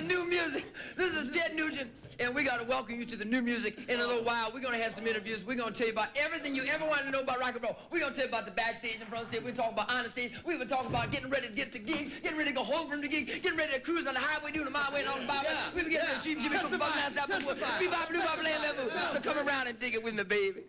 new music. This is Ted Nugent, and we got to welcome you to the new music. In a little while, we're going to have some interviews. We're going to tell you about everything you ever want to know about rock and roll. We're going to tell you about the backstage and front stage. We're talking about honesty. We're going to talk about getting ready to get the gig, getting ready to go home from the gig, getting ready to cruise on the highway, doing the my way and on the byway. We've been getting the street, so come around and dig it with me, baby.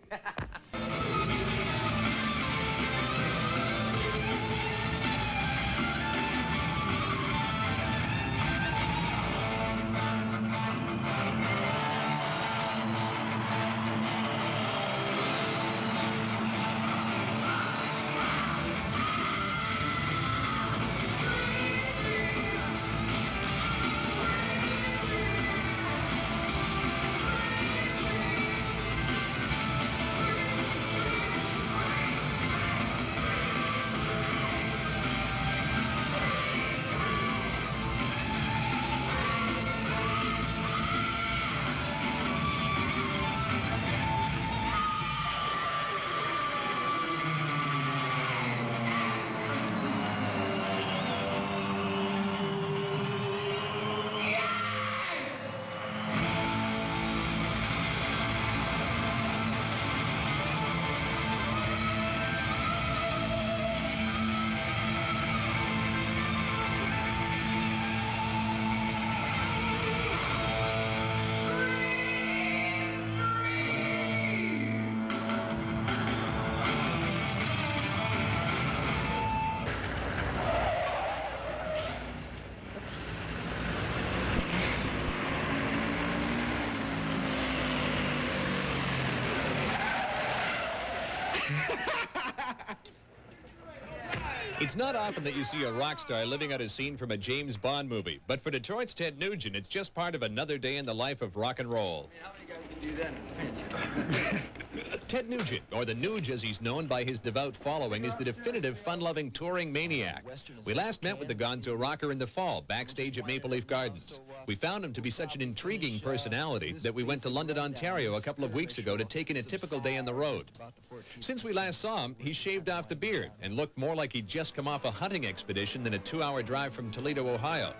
It's not often that you see a rock star living out a scene from a James Bond movie, but for Detroit's Ted Nugent, it's just part of another day in the life of rock and roll. How many guys can do that in a pinch? Ted Nugent, or the Nuge as he's known by his devout following, is the definitive fun-loving touring maniac. We last met with the Gonzo rocker in the fall, backstage at Maple Leaf Gardens. We found him to be such an intriguing personality that we went to London, Ontario a couple of weeks ago to take in a typical day on the road. Since we last saw him, he shaved off the beard and looked more like he'd just come off a hunting expedition than a 2-hour drive from Toledo, Ohio.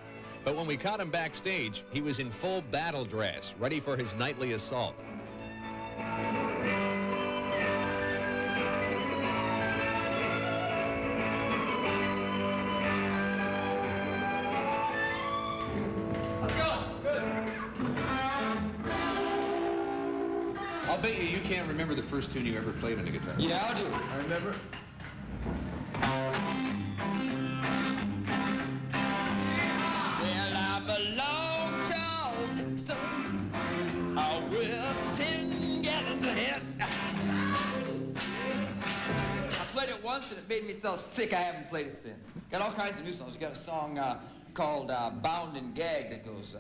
But when we caught him backstage, he was in full battle dress, ready for his nightly assault. I'll bet you can't remember the first tune you ever played on the guitar. Yeah, I do. I remember. Well, I belong to old Texas. I will 10 gallons of head. I played it once and it made me so sick I haven't played it since. Got all kinds of new songs. We got a song called Bound and Gagged that goes,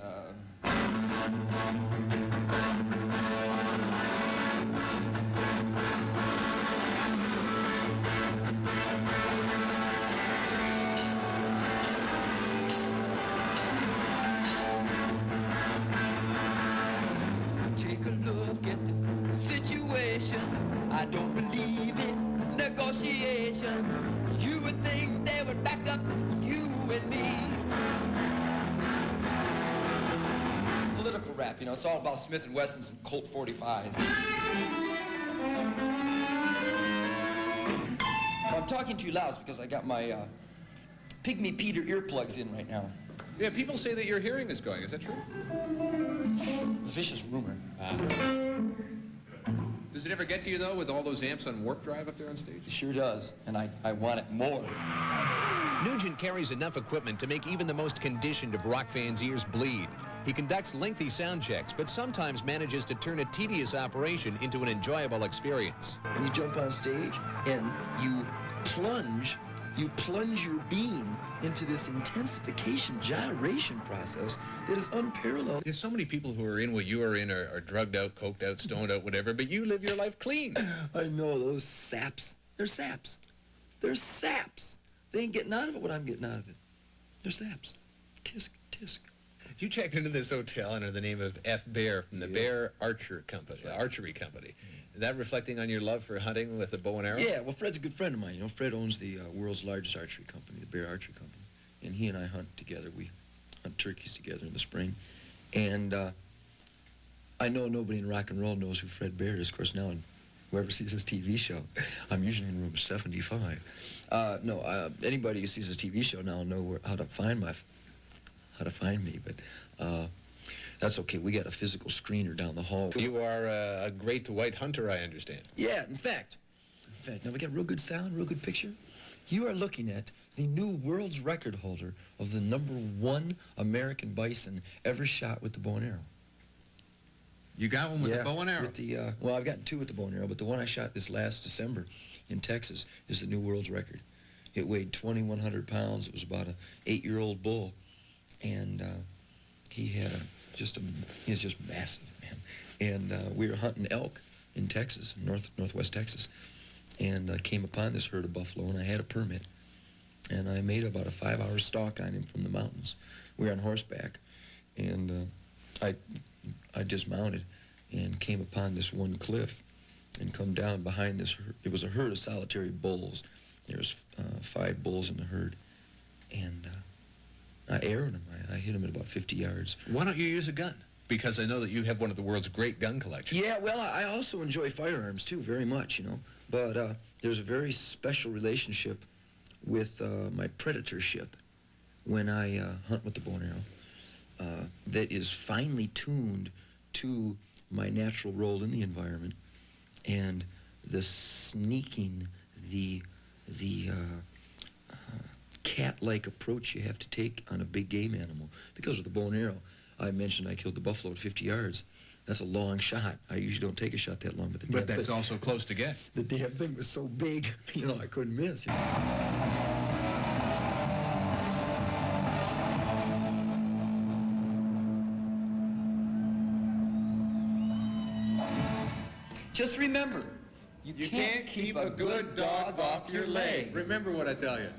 take a look at the situation. I don't believe in negotiations. You would think they would back up you and me. Political rap, you know, it's all about Smith & Wessons and Colt 45s. If I'm talking too loud, it's because I got my Pygmy Peter earplugs in right now. Yeah, people say that your hearing is going. Is that true? Vicious rumor. Does it ever get to you, though, with all those amps on warp drive up there on stage? It sure does, and I want it more. Nugent carries enough equipment to make even the most conditioned of rock fans' ears bleed. He conducts lengthy sound checks, but sometimes manages to turn a tedious operation into an enjoyable experience. And you jump on stage and you plunge your beam into this intensification, gyration process that is unparalleled. There's so many people who are in what you are in are drugged out, coked out, stoned out, whatever, but you live your life clean. I know, those saps. They're saps. They're saps. They ain't getting out of it what I'm getting out of it. They're saps. Tisk, tisk. You checked into this hotel under the name of F. Bear from the Bear Archery Company. Is that reflecting on your love for hunting with a bow and arrow? Yeah, well, Fred's a good friend of mine. You know, Fred owns the world's largest archery company, the Bear Archery Company. And he and I hunt together. We hunt turkeys together in the spring. And I know nobody in rock and roll knows who Fred Bear is. Of course, now whoever sees this TV show, I'm usually in room 75. Anybody who sees this TV show now will know how to find me. But that's okay. We got a physical screener down the hall. You are a great white hunter, I understand. Yeah, in fact, now we got real good sound, real good picture. You are looking at the new world's record holder of the #1 American bison ever shot with the bow and arrow. You got one with the bow and arrow? With the, well, I've gotten 2 with the bow and arrow, but the one I shot this last December in Texas is the new world's record. It weighed 2,100 pounds. It was about an 8-year-old bull, and he's just massive, man. And we were hunting elk in Texas, northwest Texas, and I came upon this herd of buffalo, and I had a permit, and I made about a 5-hour stalk on him from the mountains. We were on horseback, and I dismounted and came upon this one cliff and come down behind this herd. It was a herd of solitary bulls. There was 5 bulls in the herd, and I arrowed him. I hit him at about 50 yards. Why don't you use a gun? Because I know that you have one of the world's great gun collections. Yeah, well, I also enjoy firearms, too, very much, you know. But there's a very special relationship with my predatorship when I hunt with the bow and arrow that is finely tuned to my natural role in the environment and the sneaking, the cat-like approach you have to take on a big game animal. Because with the bow and arrow, I mentioned I killed the buffalo at 50 yards. That's a long shot. I usually don't take a shot that long, but that's also close to get. The damn thing was so big, you know, I couldn't miss. Just remember, you can't keep a good dog off your leg. Remember what I tell you.